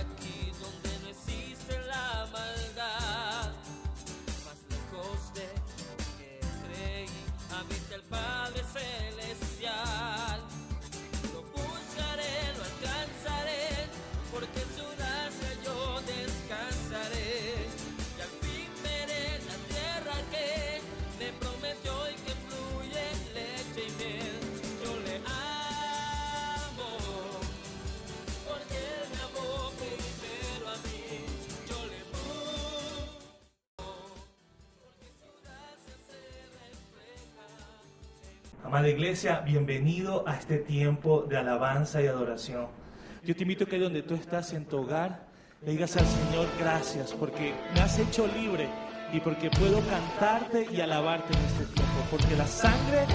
aquí donde no existe la maldad. Más lejos de lo que creí, habita el Padre Celestial. Lo buscaré, lo alcanzaré, porque en su gracia yo descansaré. Y al fin veré la tierra que me prometió y que fluye leche y miel. Yo le amo, porque él me amó primero a mí. Yo le amo, porque su gracia se refleja. Amada iglesia, bienvenido a este tiempo de alabanza y adoración. Yo te invito a que donde tú estás en tu hogar, le digas al Señor gracias porque me has hecho libre y porque puedo cantarte y alabarte en este tiempo, porque la sangre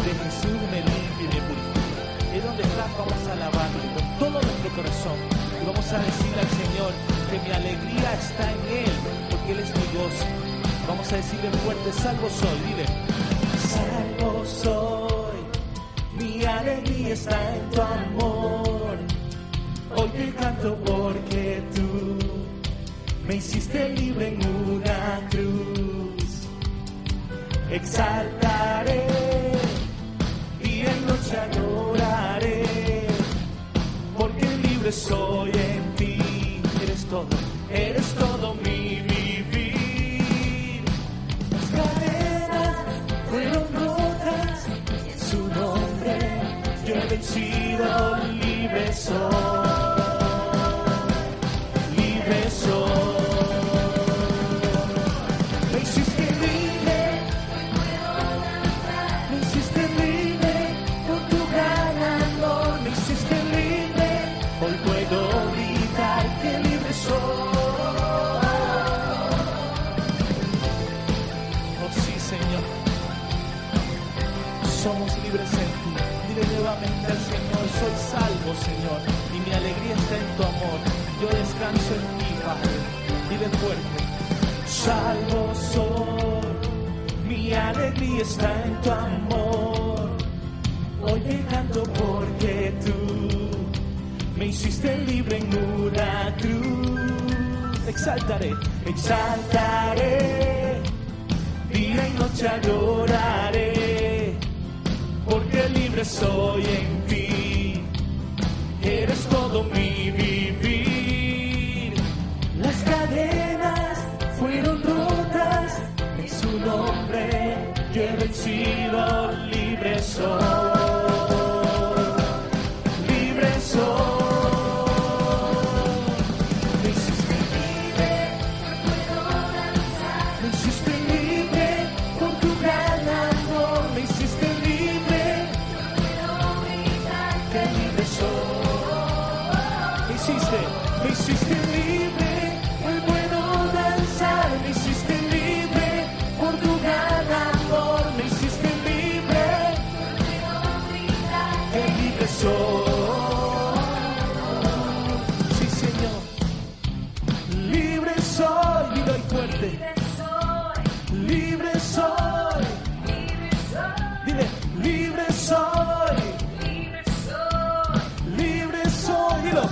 de Jesús me limpia y me purifica. Es donde estás, vamos a alabarlo con todo nuestro corazón y vamos a decirle al Señor que mi alegría está en Él, porque Él es mi gozo. Vamos a decirle fuerte, salvo soy, dile. Salvo soy, mi alegría está en tu amor. Hoy te canto porque tú me hiciste libre en una cruz. Exaltaré, día y noche adoraré, porque libre soy en ti. Eres todo mi vivir. Las cadenas fueron rotas, en su nombre yo he vencido, libre soy. Somos libres en ti. Dile nuevamente al Señor, soy salvo, Señor, y mi alegría está en tu amor. Yo descanso en ti, Padre. Dile fuerte. Salvo soy, mi alegría está en tu amor. Hoy te canto porque tú me hiciste libre en una cruz. Exaltaré, exaltaré, día y noche adoraré, porque libre soy en ti. Eres todo mi vivir. Las cadenas fueron rotas, en su nombre yo he vencido, libre soy. Libre soy. Me hiciste libre, hoy puedo danzar. Me hiciste libre por tu gran amor. Me hiciste libre, que libre soy. Sí, Señor, libre soy, dilo ahí fuerte. Libre soy, dile, libre soy, libre soy, dilo.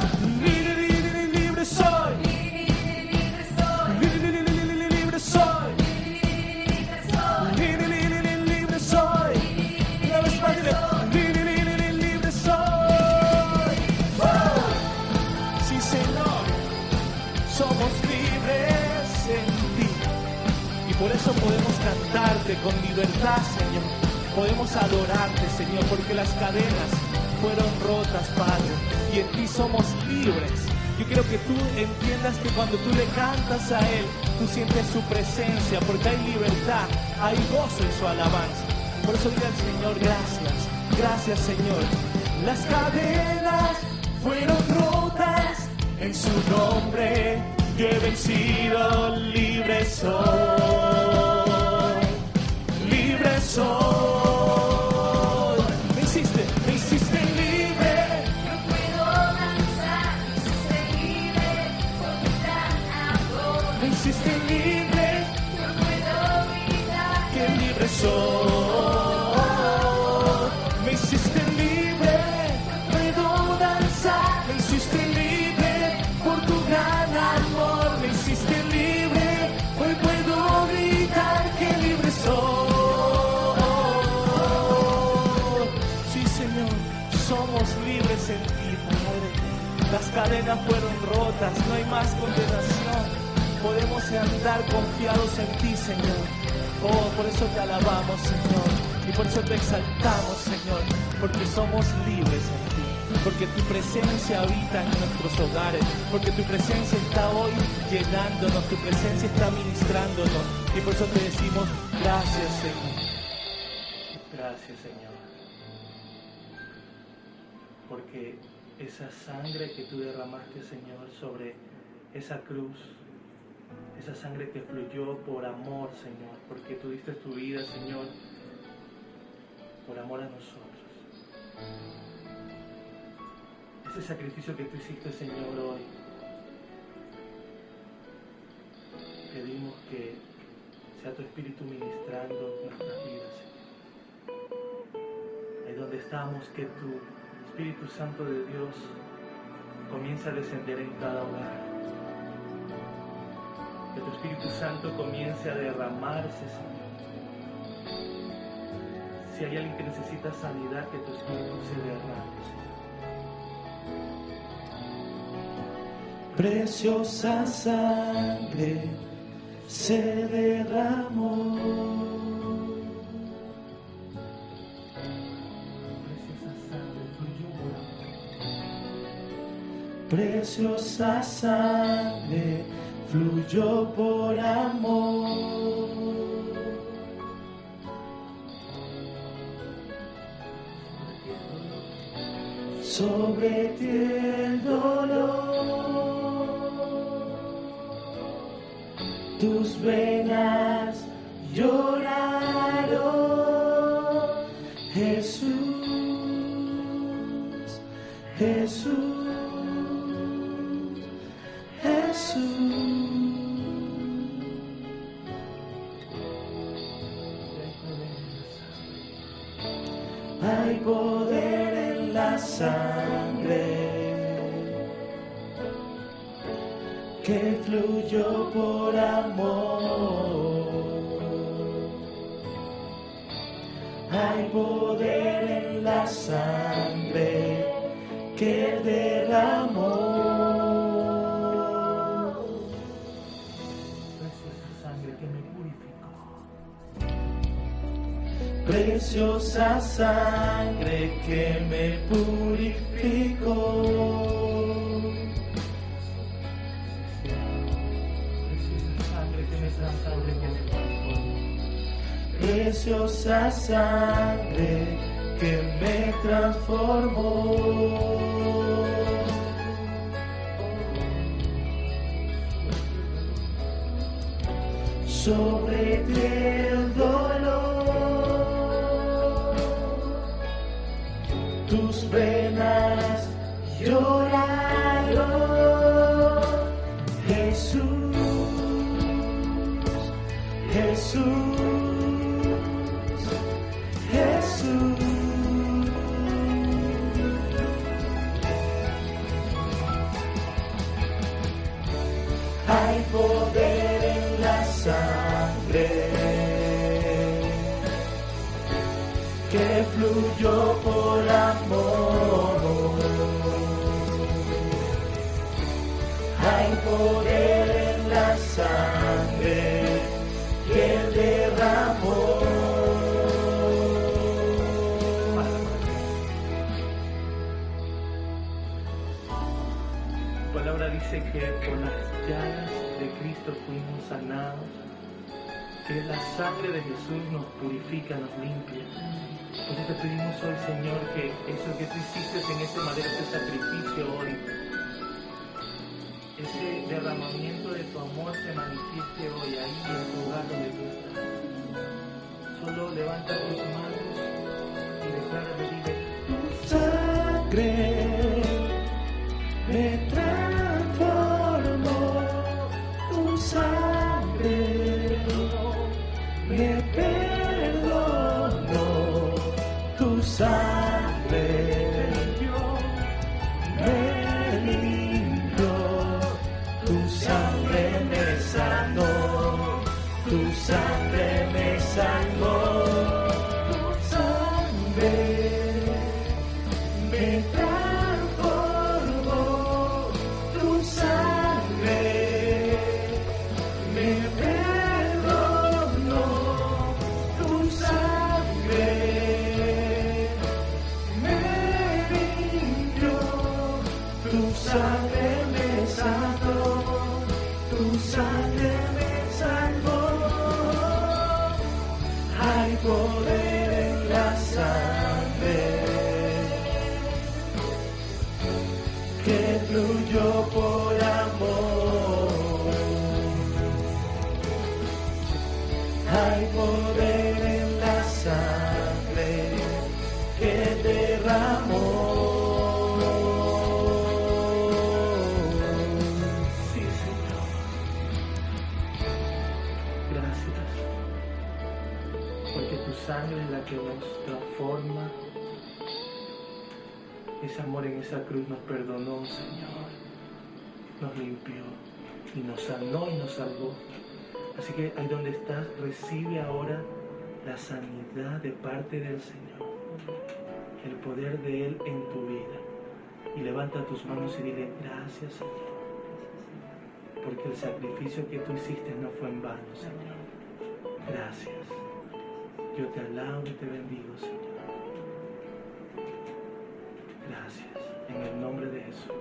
Por eso podemos cantarte con libertad, Señor. Podemos adorarte, Señor, porque las cadenas fueron rotas, Padre, y en ti somos libres. Yo quiero que tú entiendas que cuando tú le cantas a Él, tú sientes su presencia, porque hay libertad, hay gozo en su alabanza. Por eso dile al Señor, gracias, gracias, Señor. Las cadenas fueron rotas, en su nombre yo he vencido, libre soy, libre soy. Me hiciste libre. No puedo danzar, me hiciste libre por tu gran amor. Me hiciste libre, No puedo gritar, que libre soy. Me hiciste libre, puedo danzar. Me hiciste libre por tu gran las cadenas fueron rotas, no hay más condenación. Podemos andar confiados en ti, Señor. Oh, por eso te alabamos, Señor. Y por eso te exaltamos, Señor. Porque somos libres en ti. Porque tu presencia habita en nuestros hogares. Porque tu presencia está hoy llenándonos. Tu presencia está ministrándonos. Y por eso te decimos, gracias, Señor. Gracias, Señor. Porque esa sangre que tú derramaste, Señor, sobre esa cruz, esa sangre que fluyó por amor, Señor, porque tú diste tu vida, Señor, por amor a nosotros. Ese sacrificio que tú hiciste, Señor, hoy, pedimos que sea tu Espíritu ministrando nuestras vidas, Señor. Ahí donde estamos, que tu Espíritu Santo de Dios comience a descender en cada hogar. Que tu Espíritu Santo comience a derramarse, Señor. Si hay alguien que necesita sanidad, que tu Espíritu se derrame, Señor. Preciosa sangre se derramó. Preciosa sangre fluyó por amor. Sobre ti el dolor, tus venas lloraron. Jesús, Jesús. Hay poder en la sangre que fluyó por amor. Hay poder en la sangre que derramó. Preciosa sangre que me purificó. Preciosa sangre que me transformó. Sobre ti el dolor, tus venas lloraron. Jesús, Jesús, Jesús. Hay poder en la sangre que fluyó por amor. Hay poder en la sangre que derramó. La palabra dice que por las llagas de Cristo fuimos sanados, que la sangre de Jesús nos purifica, nos limpia. Por eso te pedimos hoy, Señor, que eso que tú hiciste en ese madero, ese sacrificio hoy, ese derramamiento de tu amor se manifieste hoy ahí en tu hogar donde tú estás. Solo levanta tus manos y declárale, dile: tu sangre me transformó, tu sangre me perdonó, tu sangre me limpió, tu sangre me sanó, tu sangre me salvó, tu sangre me trajo. sangre es la que nos transforma. Ese amor en esa cruz nos perdonó, Señor. Nos limpió y nos sanó y nos salvó. Así que ahí donde estás, recibe ahora la sanidad de parte del Señor. El poder de Él en tu vida. Y levanta tus manos y dile: gracias, Señor. Porque el sacrificio que tú hiciste no fue en vano, Señor. Gracias. Yo te alabo y te bendigo, Señor. Gracias. En el nombre de Jesús.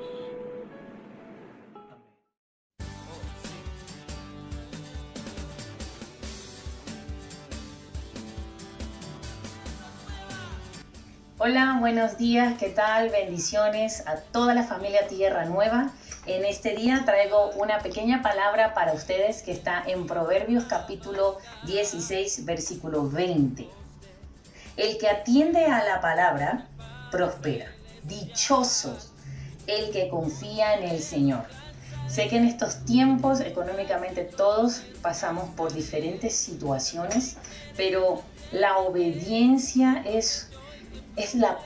Hola, buenos días, ¿qué tal? Bendiciones a toda la familia Tierra Nueva. En este día traigo una pequeña palabra para ustedes que está en Proverbios capítulo 16, versículo 20. El que atiende a la palabra prospera. Dichosos el que confía en el Señor. Sé que en estos tiempos económicamente todos pasamos por diferentes situaciones, pero la obediencia es la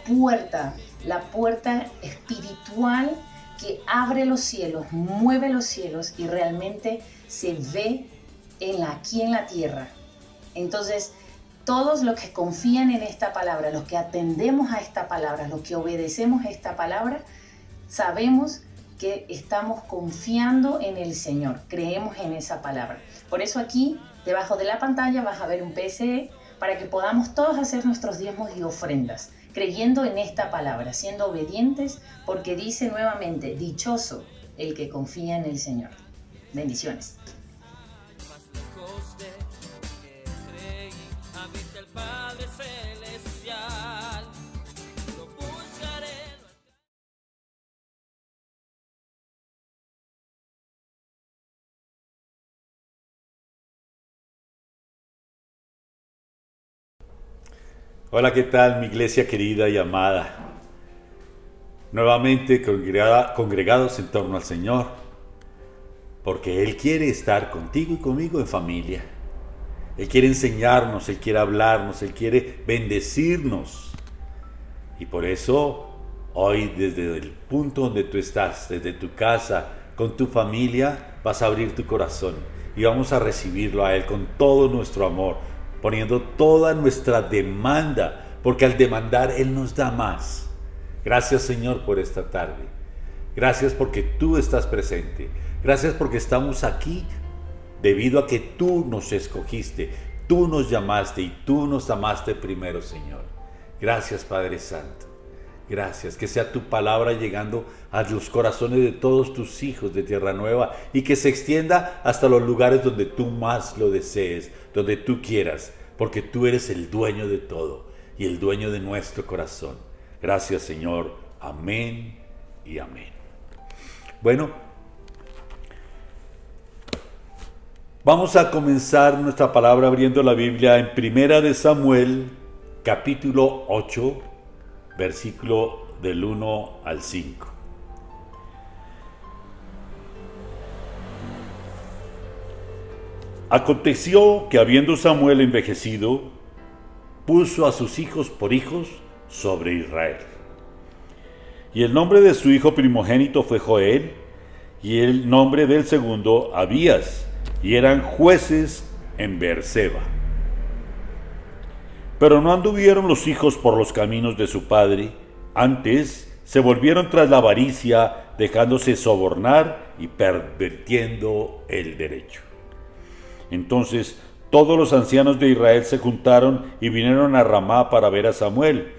puerta espiritual que abre los cielos, mueve los cielos y realmente se ve aquí en la tierra. Entonces, todos los que confían en esta palabra, los que atendemos a esta palabra, los que obedecemos a esta palabra, sabemos que estamos confiando en el Señor, creemos en esa palabra. Por eso aquí, debajo de la pantalla, vas a ver un PSE para que podamos todos hacer nuestros diezmos y ofrendas, creyendo en esta palabra, siendo obedientes, porque dice nuevamente: dichoso el que confía en el Señor. Bendiciones. Más lejos de que creí, habita el Padre Celestial. Lo buscaré. Hola, ¿qué tal, mi iglesia querida y amada? Nuevamente congregados en torno al Señor, porque Él quiere estar contigo y conmigo en familia. Él quiere enseñarnos, Él quiere hablarnos, Él quiere bendecirnos. Y por eso, hoy desde el punto donde tú estás, desde tu casa, con tu familia, vas a abrir tu corazón y vamos a recibirlo a Él con todo nuestro amor, poniendo toda nuestra demanda, porque al demandar Él nos da más. Gracias, Señor, por esta tarde. Gracias porque tú estás presente. Gracias porque estamos aquí debido a que tú nos escogiste, tú nos llamaste y tú nos amaste primero, Señor. Gracias, Padre Santo. Gracias, que sea tu palabra llegando a los corazones de todos tus hijos de Tierra Nueva y que se extienda hasta los lugares donde tú más lo desees, donde tú quieras, porque tú eres el dueño de todo y el dueño de nuestro corazón. Gracias, Señor. Amén y amén. Bueno, vamos a comenzar nuestra palabra abriendo la Biblia en Primera de Samuel, capítulo 8, versículo del 1 al 5. Aconteció que habiendo Samuel envejecido, puso a sus hijos por hijos sobre Israel. Y el nombre de su hijo primogénito fue Joel, y el nombre del segundo Abías, y eran jueces en Beerseba. Pero no anduvieron los hijos por los caminos de su padre, antes se volvieron tras la avaricia, dejándose sobornar y pervirtiendo el derecho. Entonces todos los ancianos de Israel se juntaron y vinieron a Ramá para ver a Samuel,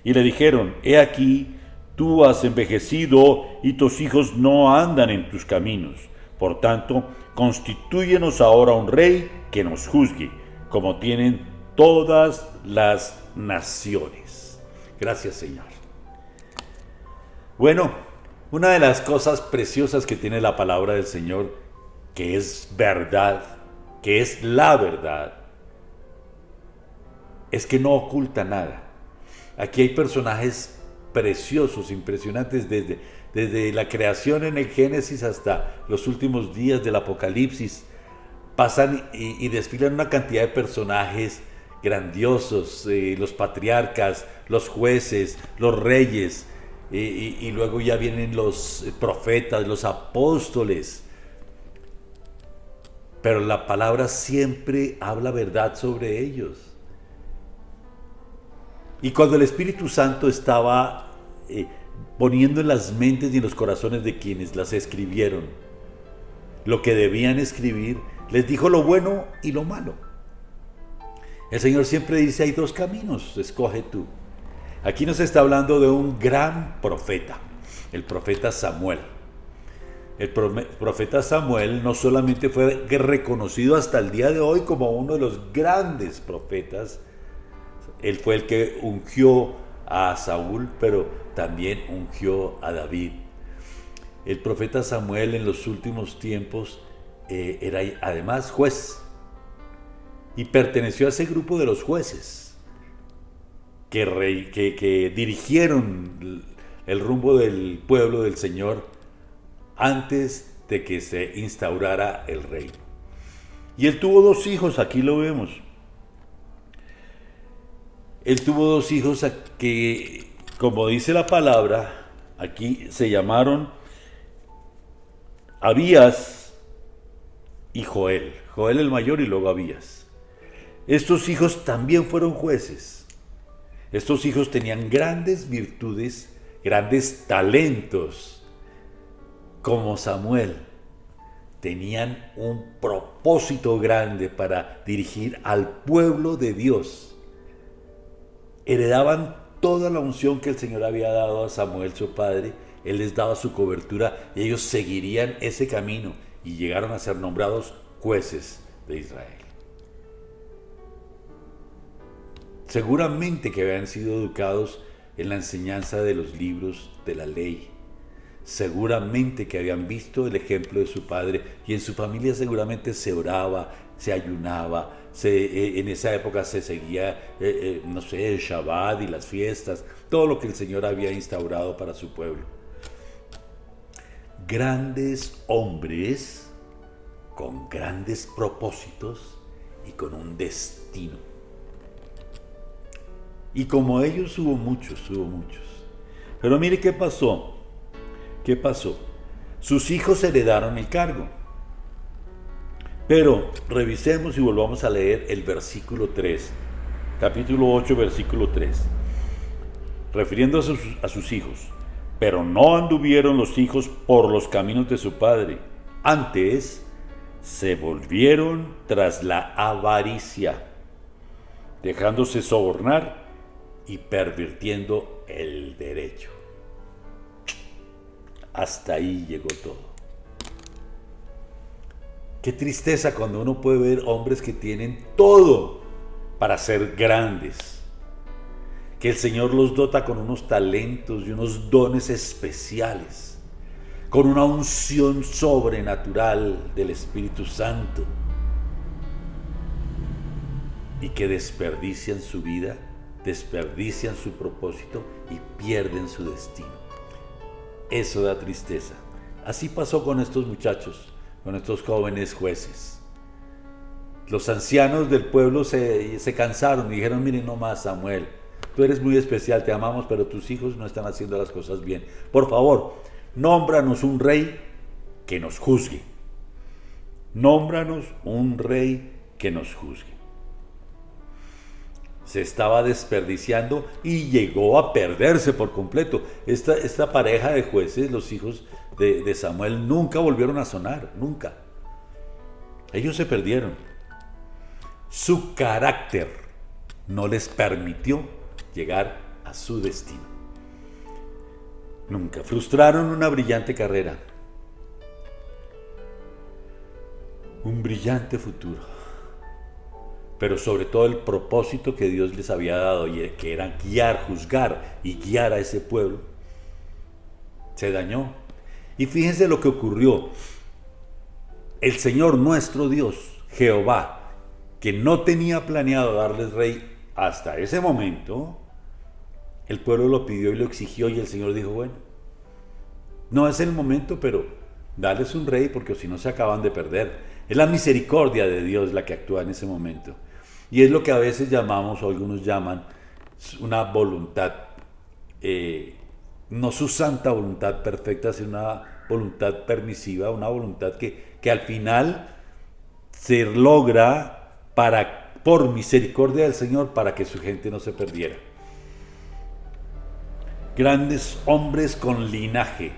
y le dijeron: he aquí, tú has envejecido y tus hijos no andan en tus caminos. Por tanto, constitúyenos ahora un rey que nos juzgue, como tienen todas las naciones. Gracias, Señor. Bueno, una de las cosas preciosas que tiene la palabra del Señor, que es verdad, que es la verdad, es que no oculta nada. Aquí hay personajes preciosos, impresionantes, desde la creación en el Génesis hasta los últimos días del Apocalipsis. Pasan y desfilan una cantidad de personajes grandiosos, los patriarcas, los jueces, los reyes, y luego ya vienen los profetas, los apóstoles. Pero la palabra siempre habla verdad sobre ellos. Y cuando el Espíritu Santo estaba poniendo en las mentes y en los corazones de quienes las escribieron lo que debían escribir, les dijo lo bueno y lo malo. El Señor siempre dice, hay dos caminos, escoge tú. Aquí nos está hablando de un gran profeta, el profeta Samuel. El profeta Samuel no solamente fue reconocido hasta el día de hoy como uno de los grandes profetas, él fue el que ungió a Saúl, pero también ungió a David. El profeta Samuel en los últimos tiempos era además juez y perteneció a ese grupo de los jueces que dirigieron el rumbo del pueblo del Señor antes de que se instaurara el reino. Y él tuvo dos hijos, aquí lo vemos. Él tuvo dos hijos que, como dice la palabra, aquí se llamaron Abías y Joel. Joel el mayor y luego Abías. Estos hijos también fueron jueces. Estos hijos tenían grandes virtudes, grandes talentos, como Samuel. Tenían un propósito grande para dirigir al pueblo de Dios. Heredaban toda la unción que el Señor había dado a Samuel, su padre. Él les daba su cobertura y ellos seguirían ese camino y llegaron a ser nombrados jueces de Israel. Seguramente que habían sido educados en la enseñanza de los libros de la ley. Seguramente que habían visto el ejemplo de su padre y en su familia seguramente se oraba, se ayunaba, en esa época se seguía, no sé, el Shabbat y las fiestas, todo lo que el Señor había instaurado para su pueblo. Grandes hombres con grandes propósitos y con un destino. Y como ellos hubo muchos. Pero mire qué pasó. ¿Qué pasó? Sus hijos heredaron el cargo. Pero revisemos y volvamos a leer el versículo 3. Capítulo 8, versículo 3. Refiriéndose a sus hijos. Pero no anduvieron los hijos por los caminos de su padre. Antes se volvieron tras la avaricia, dejándose sobornar y pervirtiendo el derecho. Hasta ahí llegó todo. Qué tristeza cuando uno puede ver hombres que tienen todo para ser grandes, que el Señor los dota con unos talentos y unos dones especiales, con una unción sobrenatural del Espíritu Santo, y que desperdician su vida, desperdician su propósito y pierden su destino. Eso da tristeza. Así pasó con estos muchachos, con estos jóvenes jueces. Los ancianos del pueblo se cansaron y dijeron, miren nomás, Samuel, tú eres muy especial, te amamos, pero tus hijos no están haciendo las cosas bien. Por favor, nómbranos un rey que nos juzgue. Nómbranos un rey que nos juzgue. Se estaba desperdiciando y llegó a perderse por completo. Esta pareja de jueces, los hijos de Samuel, nunca volvieron a sonar, nunca. Ellos se perdieron. Su carácter no les permitió llegar a su destino. Nunca. Frustraron una brillante carrera, un brillante futuro, pero sobre todo el propósito que Dios les había dado, y que era guiar, juzgar y guiar a ese pueblo, se dañó. Y fíjense lo que ocurrió. El Señor nuestro Dios, Jehová, que no tenía planeado darles rey hasta ese momento, el pueblo lo pidió y lo exigió, y el Señor dijo, bueno, no es el momento, pero darles un rey, porque si no se acaban de perder. Es la misericordia de Dios la que actúa en ese momento. Y es lo que a veces llamamos, o algunos llaman, una voluntad, no su santa voluntad perfecta, sino una voluntad permisiva, una voluntad que al final se logra por misericordia del Señor, para que su gente no se perdiera. Grandes hombres con linaje,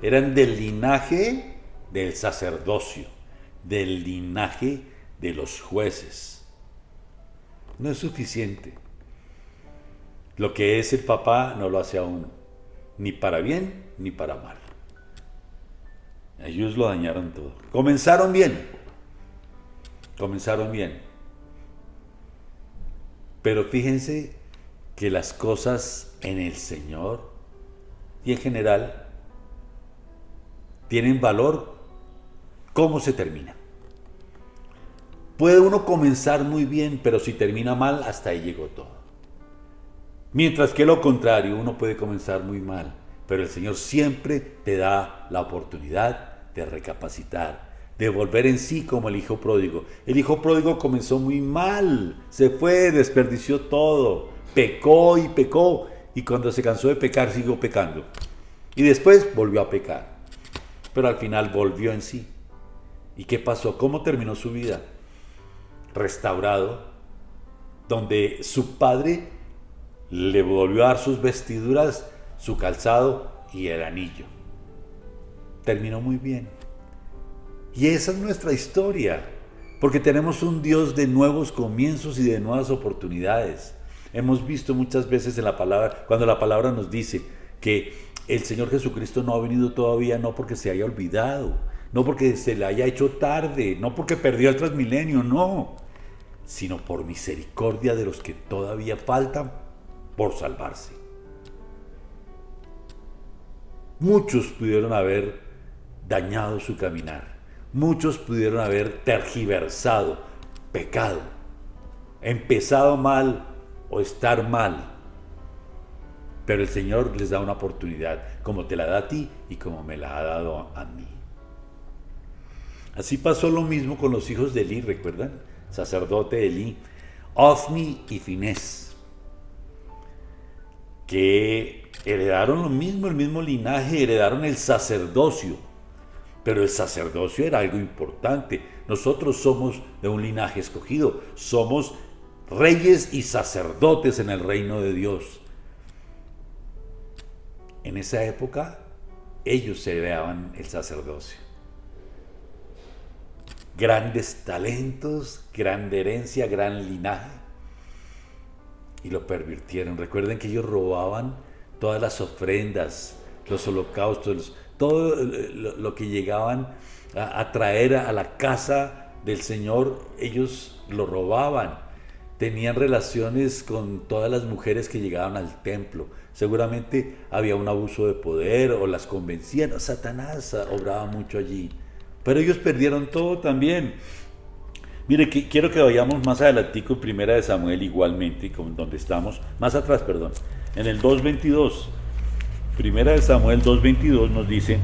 eran del linaje del sacerdocio, del linaje de los jueces. No es suficiente. Lo que es el papá no lo hace a uno, ni para bien ni para mal. Ellos lo dañaron todo. Comenzaron bien, pero fíjense que las cosas en el Señor y en general tienen valor cómo se termina. Puede uno comenzar muy bien, pero si termina mal, hasta ahí llegó todo. Mientras que lo contrario, uno puede comenzar muy mal, pero el Señor siempre te da la oportunidad de recapacitar, de volver en sí, como el hijo pródigo. El hijo pródigo comenzó muy mal, se fue, desperdició todo, pecó, y cuando se cansó de pecar, siguió pecando. Y después volvió a pecar, pero al final volvió en sí. ¿Y qué pasó? ¿Cómo terminó su vida? Restaurado, donde su padre le volvió a dar sus vestiduras, su calzado y el anillo. Terminó muy bien. Y esa es nuestra historia, porque tenemos un Dios de nuevos comienzos y de nuevas oportunidades. Hemos visto muchas veces en la palabra, cuando la palabra nos dice que el Señor Jesucristo no ha venido todavía, no porque se haya olvidado, no porque se le haya hecho tarde, no porque perdió el Transmilenio, no, sino por misericordia de los que todavía faltan por salvarse. Muchos pudieron haber dañado su caminar, muchos pudieron haber tergiversado, pecado, empezado mal o estar mal, pero el Señor les da una oportunidad, como te la da a ti y como me la ha dado a mí. Así pasó lo mismo con los hijos de Elí, ¿recuerdan? Sacerdote Elí, Ofni y Finés, que heredaron lo mismo, el mismo linaje, heredaron el sacerdocio, pero el sacerdocio era algo importante. Nosotros somos de un linaje escogido, somos reyes y sacerdotes en el reino de Dios. En esa época, ellos heredaban el sacerdocio. Grandes talentos, grande herencia, gran linaje, y lo pervirtieron. Recuerden que ellos robaban todas las ofrendas, los holocaustos, todo lo que llegaban a traer a la casa del Señor, ellos lo robaban. Tenían relaciones con todas las mujeres que llegaban al templo. Seguramente había un abuso de poder o las convencían. Satanás obraba mucho allí. Pero ellos perdieron todo también. Mire, quiero que vayamos más adelantico en Primera de Samuel igualmente, donde estamos, más atrás, perdón, en el 2:22. Primera de Samuel 2:22 nos dice,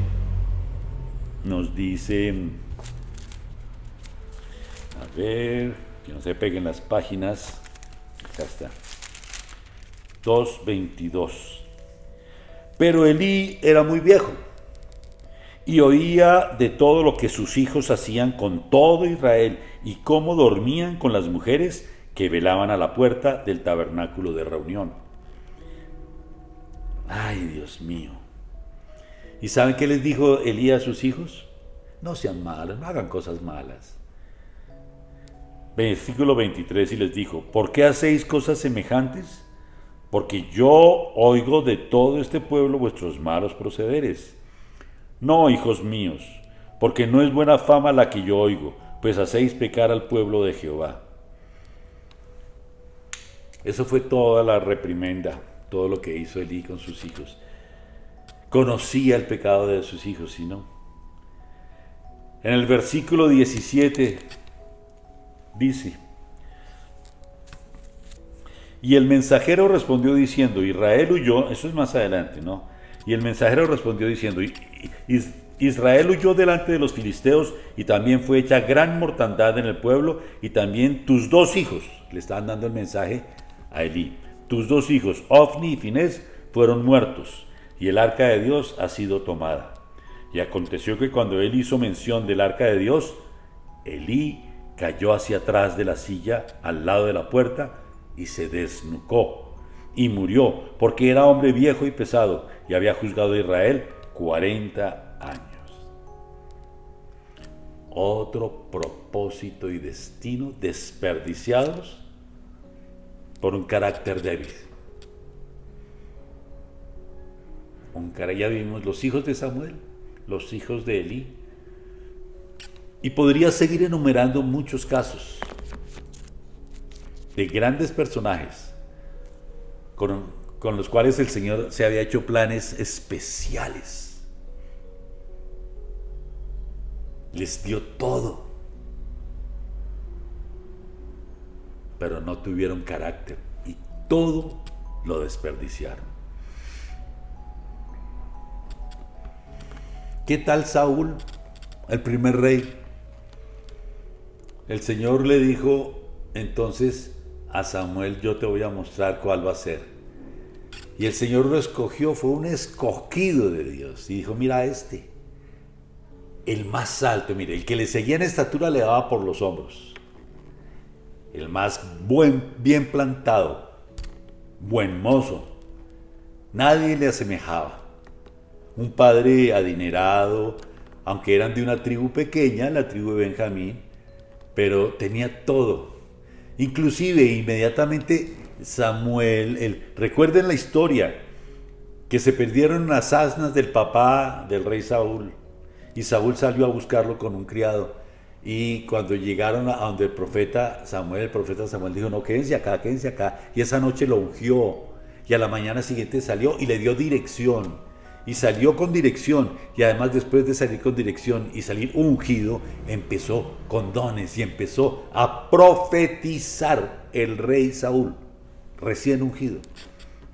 a ver, que no se peguen las páginas, acá está, 2:22. Pero Elí era muy viejo y oía de todo lo que sus hijos hacían con todo Israel y cómo dormían con las mujeres que velaban a la puerta del tabernáculo de reunión. Ay, Dios mío. ¿Y saben qué les dijo Elí a sus hijos? No sean malos, no hagan cosas malas. Versículo 23, y les dijo, ¿por qué hacéis cosas semejantes? Porque yo oigo de todo este pueblo vuestros malos procederes. No, hijos míos, porque no es buena fama la que yo oigo, pues hacéis pecar al pueblo de Jehová. Eso fue toda la reprimenda, todo lo que hizo Elí con sus hijos. Conocía el pecado de sus hijos, ¿sí no? En el versículo 17 dice, y el mensajero respondió diciendo, Israel huyó, eso es más adelante, ¿no? Y el mensajero respondió diciendo: Israel huyó delante de los filisteos y también fue hecha gran mortandad en el pueblo, y también tus 2 hijos, le estaban dando el mensaje a Elí, tus 2 hijos, Ofni y Finés, fueron muertos, y el arca de Dios ha sido tomada. Y aconteció que cuando él hizo mención del arca de Dios, Elí cayó hacia atrás de la silla al lado de la puerta y se desnucó y murió, porque era hombre viejo y pesado y había juzgado a Israel 40 años. Otro propósito y destino desperdiciados por un carácter débil. Ya vimos los hijos de Samuel, los hijos de Elí, y podría seguir enumerando muchos casos de grandes personajes con los cuales el Señor se había hecho planes especiales. Les dio todo, pero no tuvieron carácter y todo lo desperdiciaron. ¿Qué tal Saúl, el primer rey? El Señor le dijo entonces a Samuel: yo te voy a mostrar cuál va a ser. Y el Señor lo escogió, fue un escogido de Dios. Y dijo: mira el más alto, mire, el que le seguía en estatura le daba por los hombros. El más bien plantado, buen mozo, nadie le asemejaba. Un padre adinerado, aunque eran de una tribu pequeña, la tribu de Benjamín, pero tenía todo. Inclusive inmediatamente Samuel, recuerden la historia, que se perdieron las asnas del papá del rey Saúl, y Saúl salió a buscarlo con un criado, y cuando llegaron a donde el profeta Samuel dijo: no, quédense acá, y esa noche lo ungió, y a la mañana siguiente salió y le dio dirección. Y salió con dirección, y además después de salir con dirección y salir ungido, empezó con dones y empezó a profetizar. El rey Saúl, recién ungido,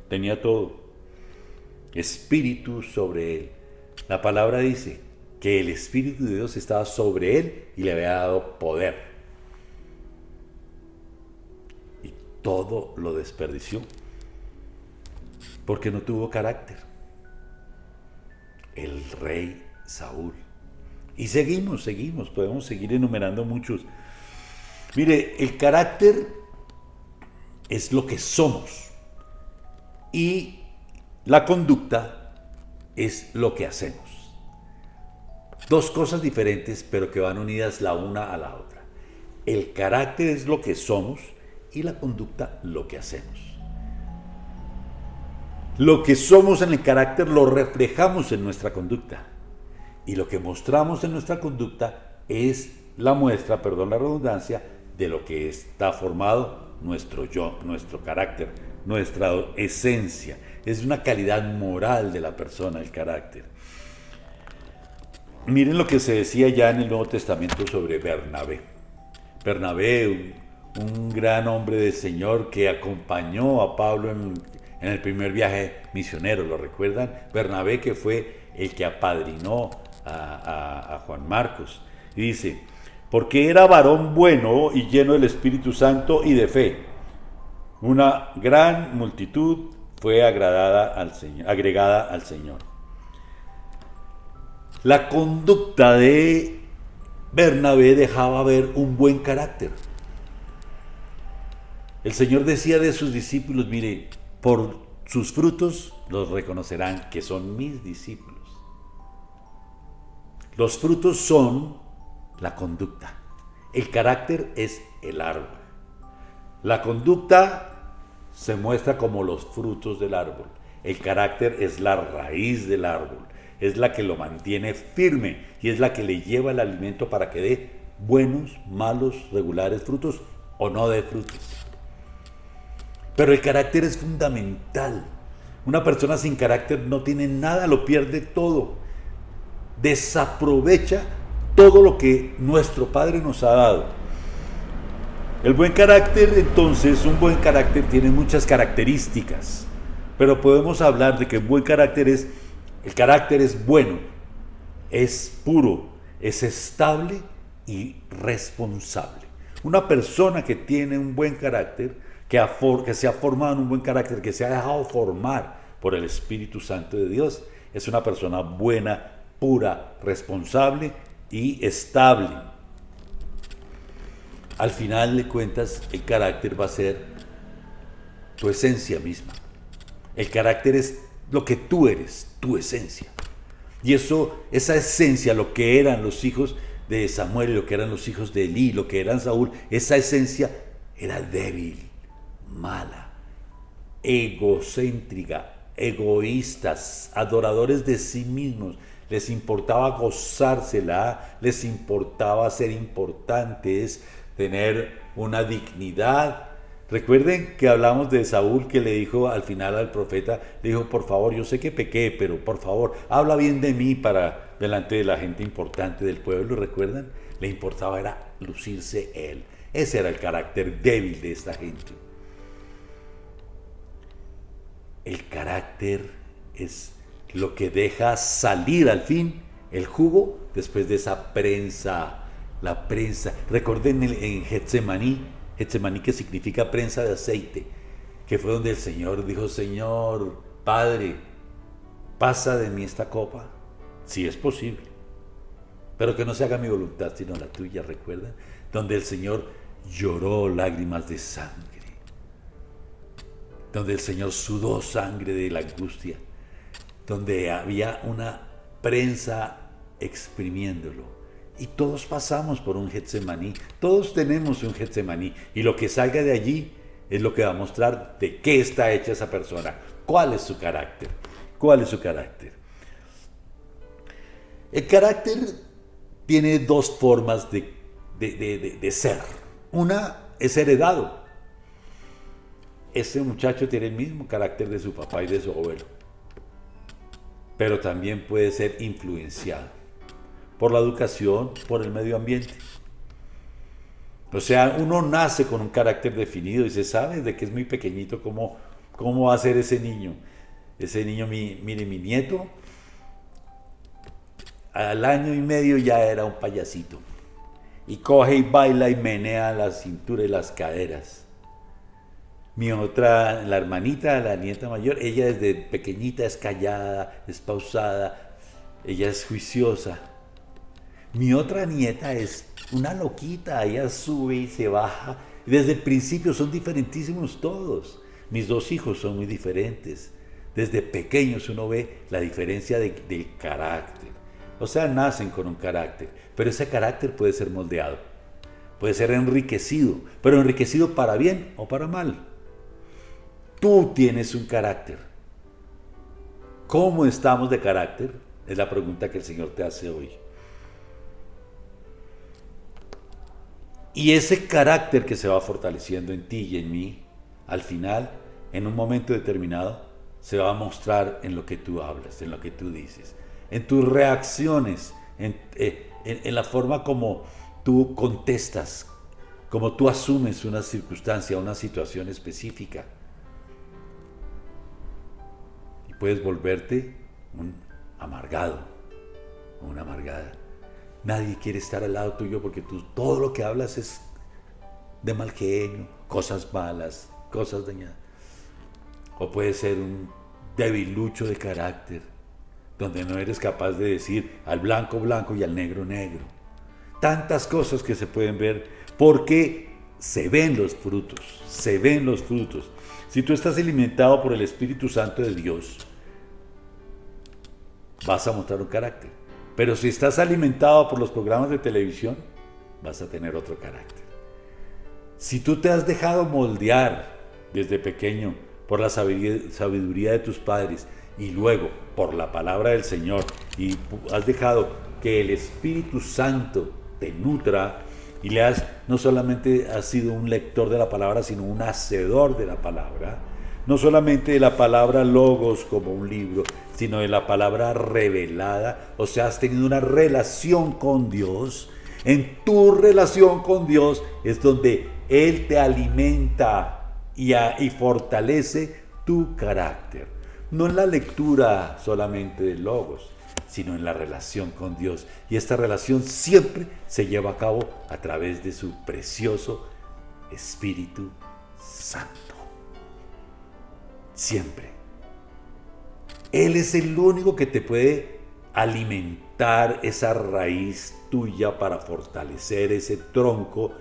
tenía todo, espíritu sobre él. La palabra dice que el Espíritu de Dios estaba sobre él y le había dado poder. Y todo lo desperdició porque no tuvo carácter. El rey Saúl. Y seguimos, podemos seguir enumerando muchos. Mire, el carácter es lo que somos y la conducta es lo que hacemos. 2 cosas diferentes, pero que van unidas la una a la otra. El carácter es lo que somos y la conducta lo que hacemos. Lo que somos en el carácter lo reflejamos en nuestra conducta, y lo que mostramos en nuestra conducta es la muestra, perdón la redundancia, de lo que está formado nuestro yo, nuestro carácter, nuestra esencia. Es una calidad moral de la persona, el carácter. Miren lo que se decía ya en el Nuevo Testamento sobre Bernabé. Bernabé, un gran hombre del Señor que acompañó a Pablo en el primer viaje misionero, ¿lo recuerdan? Bernabé, que fue el que apadrinó a Juan Marcos. Y dice: porque era varón bueno y lleno del Espíritu Santo y de fe. Una gran multitud fue agregada al Señor. La conducta de Bernabé dejaba ver un buen carácter. El Señor decía de sus discípulos: mire, por sus frutos los reconocerán que son mis discípulos. Los frutos son la conducta. El carácter es el árbol. La conducta se muestra como los frutos del árbol. El carácter es la raíz del árbol. Es la que lo mantiene firme y es la que le lleva el alimento para que dé buenos, malos, regulares frutos o no dé frutos. Pero el carácter es fundamental. Una persona sin carácter no tiene nada, lo pierde todo. Desaprovecha todo lo que nuestro Padre nos ha dado. El buen carácter, entonces, un buen carácter tiene muchas características, pero podemos hablar de que un buen carácter es El carácter es bueno, es puro, es estable y responsable. Una persona que tiene un buen carácter, que se ha formado en un buen carácter, que se ha dejado formar por el Espíritu Santo de Dios, es una persona buena, pura, responsable y estable. Al final de cuentas, el carácter va a ser tu esencia misma. El carácter es lo que tú eres, tu esencia. Y esa esencia, lo que eran los hijos de Samuel, lo que eran los hijos de Elí, lo que eran Saúl, esa esencia era débil, mala, egocéntrica, egoístas, adoradores de sí mismos. Les importaba gozársela, les importaba ser importantes, tener una dignidad. Recuerden que hablamos de Saúl, que le dijo al final al profeta, le dijo: por favor, yo sé que pequé, pero por favor, habla bien de mí para delante de la gente importante del pueblo. ¿Recuerdan? Le importaba era lucirse él. Ese era el carácter débil de esta gente. El carácter es lo que deja salir al fin el jugo después de esa prensa. La prensa. Recuerden en Getsemaní, que significa prensa de aceite, que fue donde el Señor dijo: Señor, Padre, pasa de mí esta copa, si es posible, pero que no se haga mi voluntad sino la tuya. ¿Recuerdan? Donde el Señor lloró lágrimas de sangre, donde el Señor sudó sangre de la angustia, donde había una prensa exprimiéndolo. Y todos pasamos por un Getsemaní, todos tenemos un Getsemaní, y lo que salga de allí es lo que va a mostrar de qué está hecha esa persona, cuál es su carácter, cuál es su carácter. El carácter tiene dos formas de ser. Una es heredado. Este muchacho tiene el mismo carácter de su papá y de su abuelo, pero también puede ser influenciado por la educación, por el medio ambiente. O sea, uno nace con un carácter definido y se sabe de que es muy pequeñito cómo va a ser ese niño. Ese niño, mire, mi nieto, al año y medio ya era un payasito. Y coge y baila y menea la cintura y las caderas. Mi otra, la hermanita, la nieta mayor, ella desde pequeñita es callada, es pausada, ella es juiciosa. Mi otra nieta es una loquita, ella sube y se baja. Desde el principio son diferentísimos todos. Mis dos hijos son muy diferentes. Desde pequeños uno ve la diferencia del carácter. O sea, nacen con un carácter, pero ese carácter puede ser moldeado, puede ser enriquecido, pero enriquecido para bien o para mal. Tú tienes un carácter. ¿Cómo estamos de carácter? Es la pregunta que el Señor te hace hoy. Y ese carácter que se va fortaleciendo en ti y en mí, al final, en un momento determinado, se va a mostrar en lo que tú hablas, en lo que tú dices, en tus reacciones, en la forma como tú contestas, como tú asumes una circunstancia, una situación específica. Y puedes volverte un amargado o una amargada. Nadie quiere estar al lado tuyo porque tú todo lo que hablas es de mal genio, cosas malas, cosas dañadas. O puede ser un debilucho de carácter, donde no eres capaz de decir al blanco blanco y al negro negro. Tantas cosas que se pueden ver porque se ven los frutos, se ven los frutos. Si tú estás alimentado por el Espíritu Santo de Dios, vas a mostrar un carácter. Pero si estás alimentado por los programas de televisión, vas a tener otro carácter. Si tú te has dejado moldear desde pequeño por la sabiduría de tus padres y luego por la palabra del Señor y has dejado que el Espíritu Santo te nutra y no solamente has sido un lector de la palabra, sino un hacedor de la palabra, no solamente de la palabra logos como un libro, sino de la palabra revelada, o sea, has tenido una relación con Dios. En tu relación con Dios es donde Él te alimenta y fortalece tu carácter. no en la lectura solamente de logos, sino en la relación con Dios. Y esta relación siempre se lleva a cabo a través de su precioso Espíritu Santo. Siempre. Él es el único que te puede alimentar esa raíz tuya para fortalecer ese tronco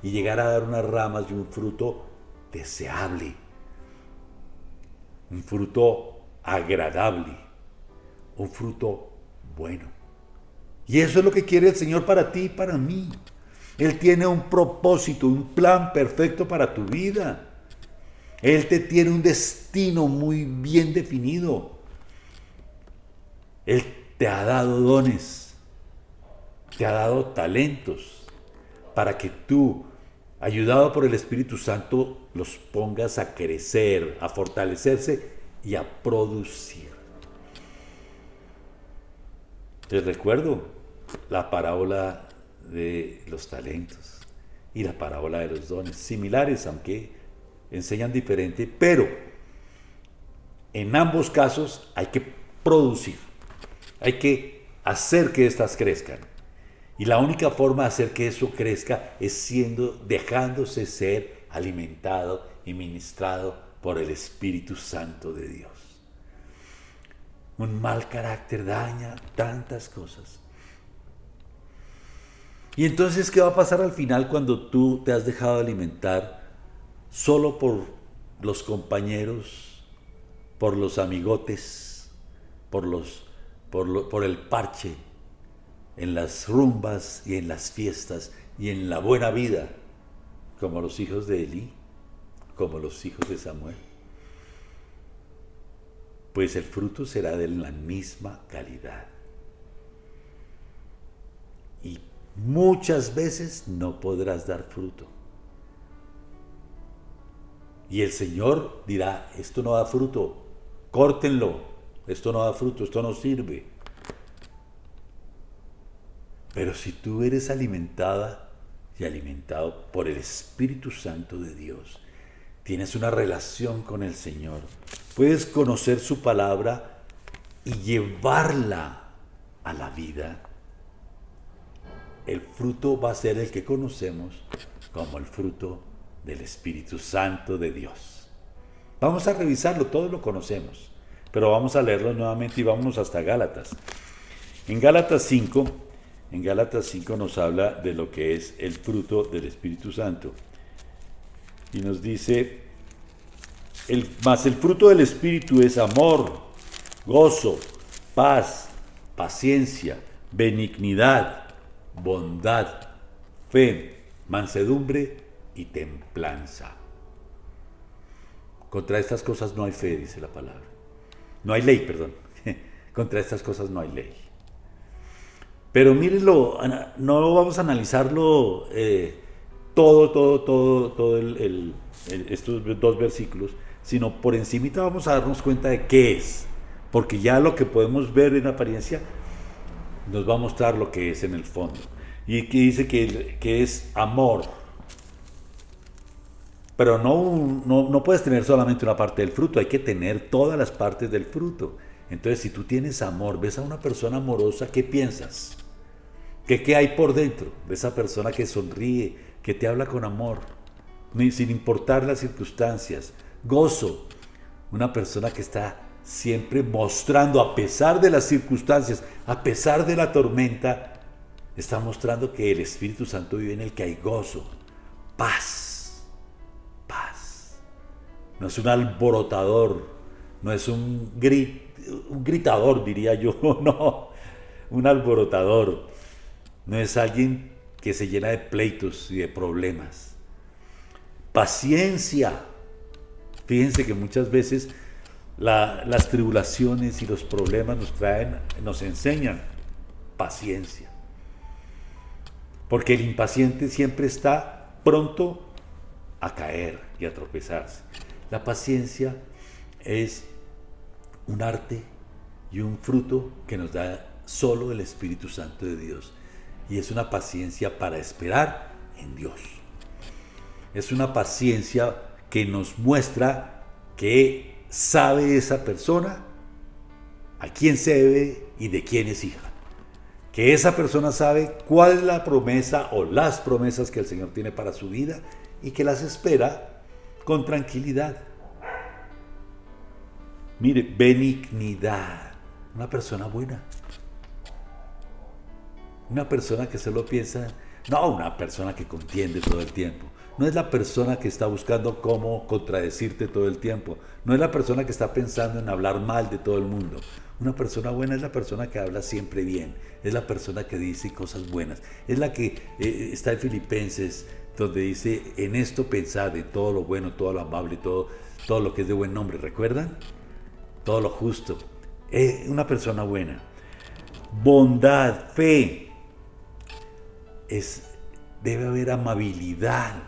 y llegar a dar unas ramas y un fruto deseable, un fruto agradable, un fruto bueno. Y eso es lo que quiere el Señor para ti y para mí. Él tiene un propósito, un plan perfecto para tu vida. Él te tiene un destino muy bien definido. Él te ha dado dones, te ha dado talentos para que tú, ayudado por el Espíritu Santo, los pongas a crecer, a fortalecerse y a producir. Les recuerdo la parábola de los talentos y la parábola de los dones, similares aunque enseñan diferente, pero en ambos casos hay que producir. Hay que hacer que éstas crezcan. Y la única forma de hacer que eso crezca es dejándose ser alimentado y ministrado por el Espíritu Santo de Dios. Un mal carácter daña tantas cosas. Y entonces, ¿qué va a pasar al final cuando tú te has dejado alimentar solo por los compañeros, por los amigotes, por el parche, en las rumbas y en las fiestas y en la buena vida, como los hijos de Elí, como los hijos de Samuel? Pues el fruto será de la misma calidad. Y muchas veces no podrás dar fruto. Y el Señor dirá, esto no da fruto, córtenlo. Esto no da fruto, esto no sirve. Pero si tú eres alimentada y alimentado por el Espíritu Santo de Dios, tienes una relación con el Señor, puedes conocer su palabra y llevarla a la vida, el fruto va a ser el que conocemos como el fruto del Espíritu Santo de Dios. Vamos a revisarlo, todos lo conocemos. Pero vamos a leerlo nuevamente y vámonos hasta Gálatas. En Gálatas 5 nos habla de lo que es el fruto del Espíritu Santo. Y nos dice, mas el fruto del Espíritu es amor, gozo, paz, paciencia, benignidad, bondad, fe, mansedumbre y templanza. Contra estas cosas no hay fe, dice la palabra. No hay ley, perdón. Contra estas cosas no hay ley. Pero mírenlo, no vamos a analizarlo todo estos dos versículos, sino por encimita vamos a darnos cuenta de qué es. Porque ya lo que podemos ver en apariencia nos va a mostrar lo que es en el fondo. Y que dice que es amor. Pero no puedes tener solamente una parte del fruto, hay que tener todas las partes del fruto. Entonces, si tú tienes amor, ves a una persona amorosa, ¿qué piensas? ¿Qué hay por dentro de esa persona que sonríe, que te habla con amor, sin importar las circunstancias? Gozo, una persona que está siempre mostrando, a pesar de las circunstancias, a pesar de la tormenta, está mostrando que el Espíritu Santo vive en el que hay gozo, paz. No es un alborotador, no es un gritador, diría yo, no, un alborotador. No es alguien que se llena de pleitos y de problemas. Paciencia. Fíjense que muchas veces las tribulaciones y los problemas nos enseñan paciencia. Porque el impaciente siempre está pronto a caer y a tropezarse. La paciencia es un arte y un fruto que nos da solo el Espíritu Santo de Dios. Y es una paciencia para esperar en Dios. Es una paciencia que nos muestra que sabe esa persona a quién se debe y de quién es hija. Que esa persona sabe cuál es la promesa o las promesas que el Señor tiene para su vida y que las espera con tranquilidad. Mire, benignidad. Una persona buena. Una persona que solo piensa, no una persona que contiende todo el tiempo. No es la persona que está buscando cómo contradecirte todo el tiempo. No es la persona que está pensando en hablar mal de todo el mundo. Una persona buena es la persona que habla siempre bien. Es la persona que dice cosas buenas. Es la que está en Filipenses, donde dice, en esto pensad, en todo lo bueno, todo lo amable, todo lo que es de buen nombre. ¿Recuerdan? Todo lo justo. Una persona buena. Bondad, fe. Debe haber amabilidad.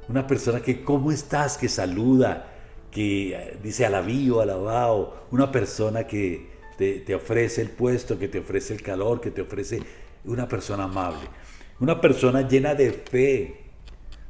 Una persona que, ¿cómo estás? Que saluda, que dice alabío, alabao. Una persona que te ofrece el puesto, que te ofrece el calor, que te ofrece una persona amable. Una persona llena de fe.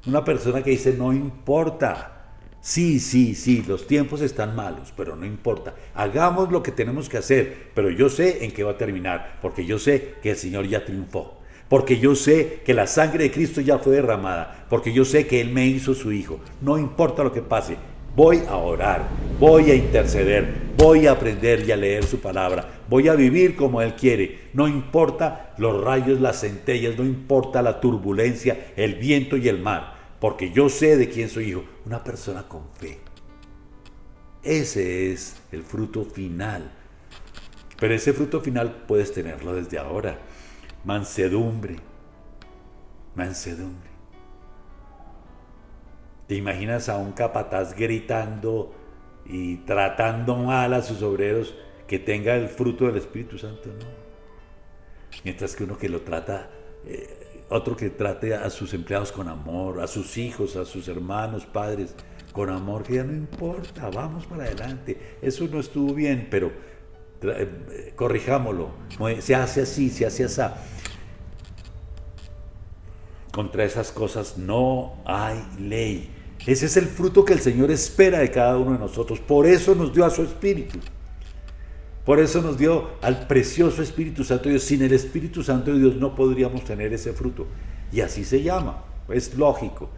Una persona que dice, no importa. Sí, los tiempos están malos, pero no importa. Hagamos lo que tenemos que hacer, pero yo sé en qué va a terminar, porque yo sé que el Señor ya triunfó. Porque yo sé que la sangre de Cristo ya fue derramada, porque yo sé que Él me hizo su hijo. No importa lo que pase, voy a orar, voy a interceder, voy a aprender y a leer su palabra, voy a vivir como Él quiere. No importa los rayos, las centellas, no importa la turbulencia, el viento y el mar, porque yo sé de quién soy hijo. Una persona con fe. Ese es el fruto final. Pero ese fruto final puedes tenerlo desde ahora. Mansedumbre. ¿Te imaginas a un capataz gritando y tratando mal a sus obreros que tenga el fruto del Espíritu Santo? No. Mientras que uno que lo trata, otro que trate a sus empleados con amor, a sus hijos, a sus hermanos, padres, con amor, que ya no importa, vamos para adelante. Eso no estuvo bien, pero corrijámoslo, se hace así, se hace así. Contra esas cosas no hay ley. Ese es el fruto que el Señor espera de cada uno de nosotros. Por eso nos dio a su Espíritu. Por eso nos dio al precioso Espíritu Santo de Dios. Sin el Espíritu Santo de Dios no podríamos tener ese fruto. Y así se llama. Es lógico.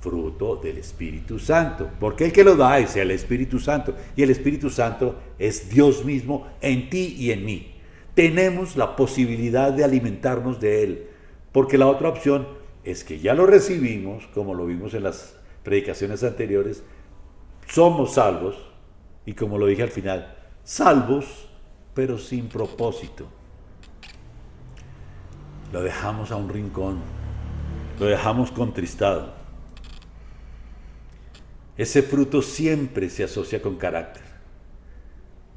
Fruto del Espíritu Santo, porque el que lo da es el Espíritu Santo, y el Espíritu Santo es Dios mismo en ti y en mí. Tenemos la posibilidad de alimentarnos de Él, porque la otra opción es que ya lo recibimos, como lo vimos en las predicaciones anteriores, somos salvos, y como lo dije al final, salvos, pero sin propósito. Lo dejamos a un rincón, lo dejamos contristado. Ese fruto siempre se asocia con carácter.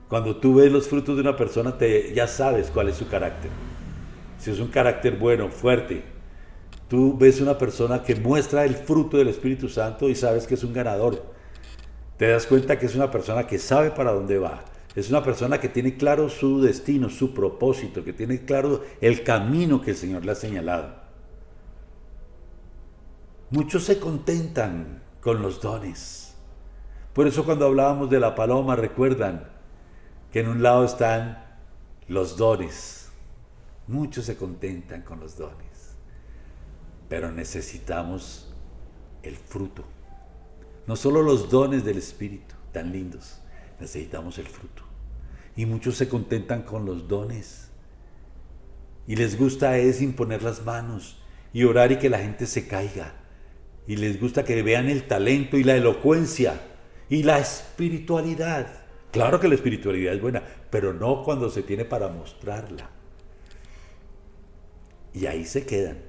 Cuando tú ves los frutos de una persona, ya sabes cuál es su carácter. Si es un carácter bueno, fuerte, tú ves una persona que muestra el fruto del Espíritu Santo y sabes que es un ganador. Te das cuenta que es una persona que sabe para dónde va. Es una persona que tiene claro su destino, su propósito, que tiene claro el camino que el Señor le ha señalado. Muchos se contentan con los dones. Por eso cuando hablábamos de la paloma, recuerdan que en un lado están los dones. Muchos se contentan con los dones, pero necesitamos el fruto. No solo los dones del Espíritu, tan lindos, necesitamos el fruto. Y muchos se contentan con los dones y les gusta es imponer las manos y orar y que la gente se caiga. Y les gusta que vean el talento y la elocuencia y la espiritualidad. Claro que la espiritualidad es buena, pero no cuando se tiene para mostrarla. Y ahí se quedan.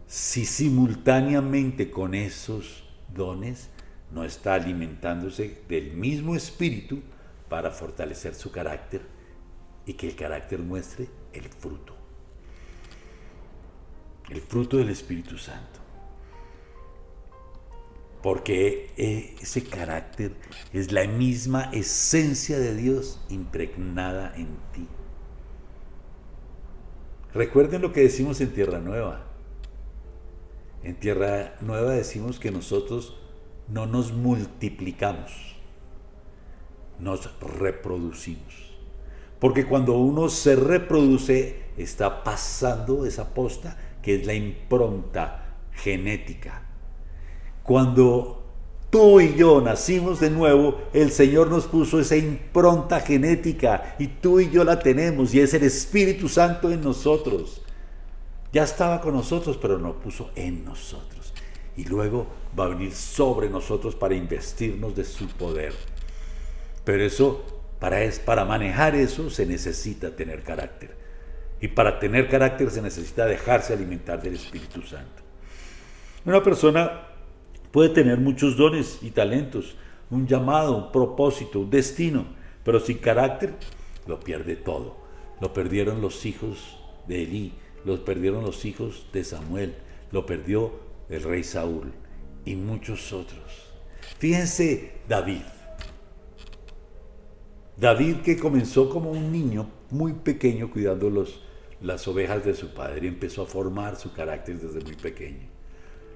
Si simultáneamente con esos dones no está alimentándose del mismo espíritu para fortalecer su carácter y que el carácter muestre el fruto. El fruto del Espíritu Santo. Porque ese carácter es la misma esencia de Dios impregnada en ti. Recuerden lo que decimos en Tierra Nueva. En Tierra Nueva decimos que nosotros no nos multiplicamos, nos reproducimos. Porque cuando uno se reproduce, está pasando esa posta, que es la impronta genética. Cuando tú y yo nacimos de nuevo, el Señor nos puso esa impronta genética y tú y yo la tenemos, y es el Espíritu Santo en nosotros. Ya estaba con nosotros, pero nos puso en nosotros. Y luego va a venir sobre nosotros para investirnos de su poder. Pero eso, para manejar eso, se necesita tener carácter. Y para tener carácter se necesita dejarse alimentar del Espíritu Santo. Una persona puede tener muchos dones y talentos, un llamado, un propósito, un destino, pero sin carácter lo pierde todo. Lo perdieron los hijos de Elí, lo perdieron los hijos de Samuel, lo perdió el rey Saúl y muchos otros. Fíjense David. David, que comenzó como un niño muy pequeño cuidando las ovejas de su padre, y empezó a formar su carácter desde muy pequeño.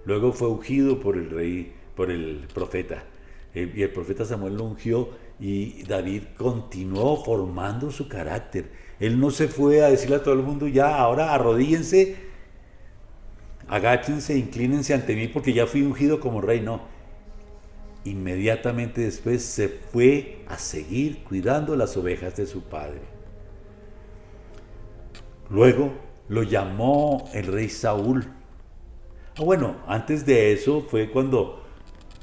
Luego fue ungido por el profeta, y el profeta Samuel lo ungió, y David continuó formando su carácter. Él no se fue a decirle a todo el mundo, ya, ahora arrodíllense, agáchense, inclínense ante mí porque ya fui ungido como rey. No, inmediatamente después se fue a seguir cuidando las ovejas de su padre. Luego lo llamó el rey Saúl. Bueno, antes de eso fue cuando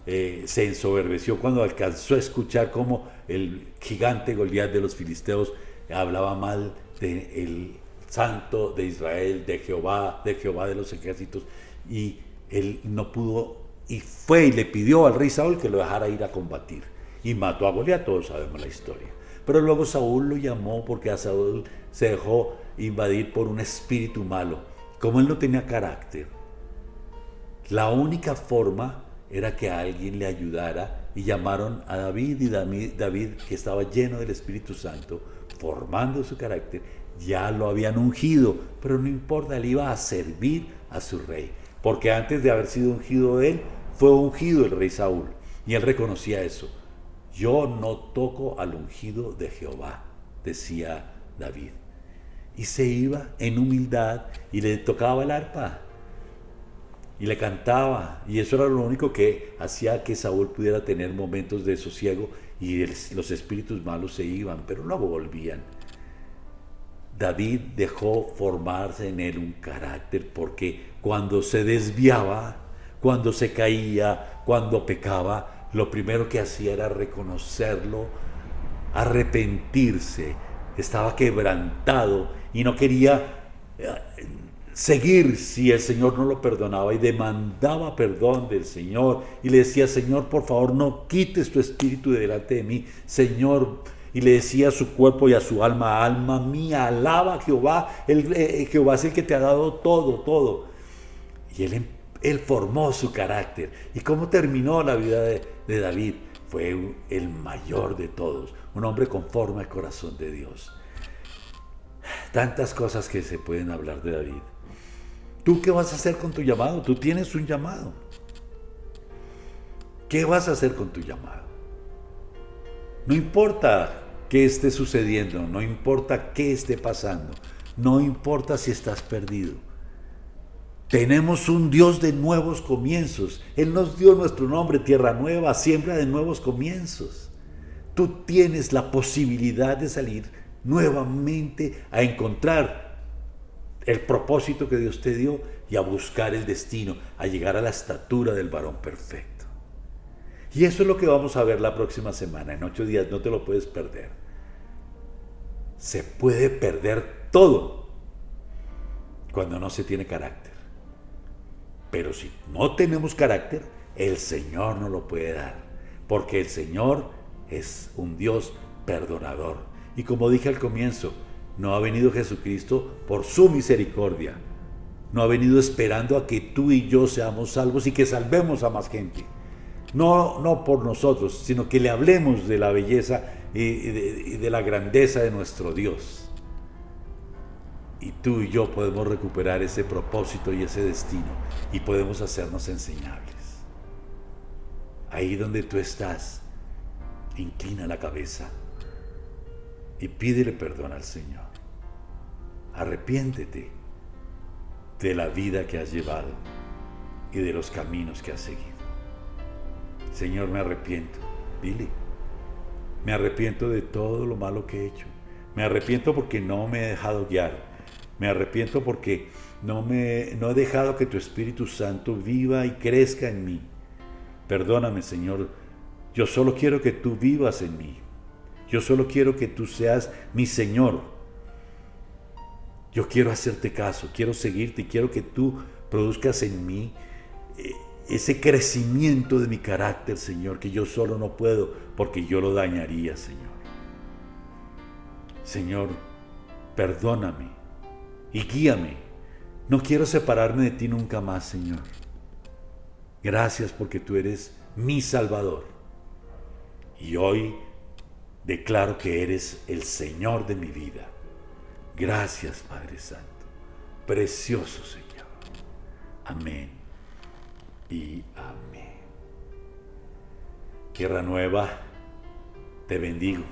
se ensoberbeció, cuando alcanzó a escuchar cómo el gigante Goliat de los filisteos hablaba mal del santo de Israel, de Jehová de los ejércitos, y él no pudo, y fue y le pidió al rey Saúl que lo dejara ir a combatir, y mató a Goliat. Todos sabemos la historia. Pero luego Saúl lo llamó porque a Saúl se dejó invadir por un espíritu malo. Como él no tenía carácter, la única forma era que alguien le ayudara, y llamaron a David, y David, que estaba lleno del Espíritu Santo, formando su carácter, ya lo habían ungido, pero no importa, él iba a servir a su rey, porque antes de haber sido ungido él, fue ungido el rey Saúl, y él reconocía eso. Yo no toco al ungido de Jehová, decía David, y se iba en humildad y le tocaba el arpa y le cantaba, y eso era lo único que hacía que Saúl pudiera tener momentos de sosiego, y los espíritus malos se iban, pero luego volvían. David dejó formarse en él un carácter, porque cuando se desviaba, cuando se caía, cuando pecaba, lo primero que hacía era reconocerlo, arrepentirse, estaba quebrantado y no quería seguir si el Señor no lo perdonaba, y demandaba perdón del Señor y le decía: Señor, por favor, no quites tu espíritu de delante de mí, Señor. Y le decía a su cuerpo y a su alma: alma mía, alaba a Jehová, Jehová es el que te ha dado todo. Y él formó su carácter. ¿Y cómo terminó la vida de David? Fue el mayor de todos, un hombre conforme al corazón de Dios. Tantas cosas que se pueden hablar de David. ¿Tú qué vas a hacer con tu llamado? Tú tienes un llamado. ¿Qué vas a hacer con tu llamado? No importa qué esté sucediendo, no importa qué esté pasando, no importa si estás perdido. Tenemos un Dios de nuevos comienzos. Él nos dio nuestro nombre, Tierra Nueva, siembra de nuevos comienzos. Tú tienes la posibilidad de salir nuevamente a encontrar el propósito que Dios te dio y a buscar el destino, a llegar a la estatura del varón perfecto. Y eso es lo que vamos a ver la próxima semana, en 8 días, no te lo puedes perder. Se puede perder todo cuando no se tiene carácter. Pero si no tenemos carácter, el Señor no lo puede dar, porque el Señor es un Dios perdonador. Y como dije al comienzo, no ha venido Jesucristo por su misericordia. No ha venido esperando a que tú y yo seamos salvos y que salvemos a más gente. No por nosotros, sino que le hablemos de la belleza y de la grandeza de nuestro Dios. Y tú y yo podemos recuperar ese propósito y ese destino, y podemos hacernos enseñables. ahí donde tú estás, inclina la cabeza y pídele perdón al Señor. Arrepiéntete de la vida que has llevado y de los caminos que has seguido. Señor, me arrepiento. Dile, me arrepiento de todo lo malo que he hecho. Me arrepiento porque no me he dejado guiar. Me arrepiento porque no he dejado que tu Espíritu Santo viva y crezca en mí. Perdóname, Señor. Yo solo quiero que tú vivas en mí. Yo solo quiero que tú seas mi Señor. Yo quiero hacerte caso, quiero seguirte y quiero que tú produzcas en mí ese crecimiento de mi carácter, Señor, que yo solo no puedo porque yo lo dañaría, Señor. Señor, perdóname y guíame. No quiero separarme de ti nunca más, Señor. Gracias porque tú eres mi Salvador. Y hoy declaro que eres el Señor de mi vida. Gracias, Padre Santo. Precioso Señor. Amén y amén. Tierra Nueva, te bendigo.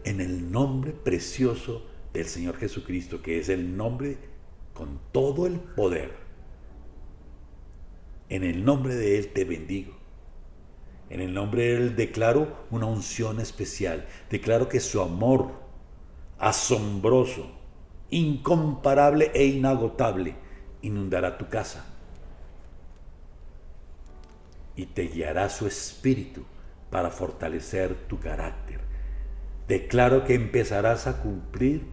En el nombre precioso del Señor Jesucristo, que es el nombre con todo el poder. En el nombre de Él te bendigo. En el nombre de Él declaro una unción especial. Declaro que su amor asombroso, incomparable e inagotable inundará tu casa. Y te guiará su espíritu para fortalecer tu carácter. Declaro que empezarás a cumplir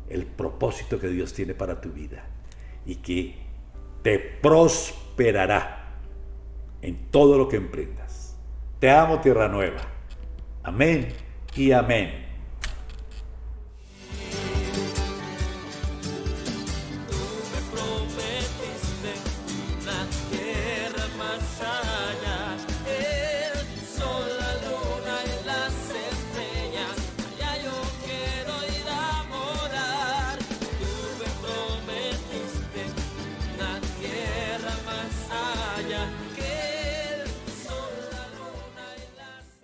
el propósito que Dios tiene para tu vida y que te prosperará en todo lo que emprendas. Te amo, Tierra Nueva. Amén y amén.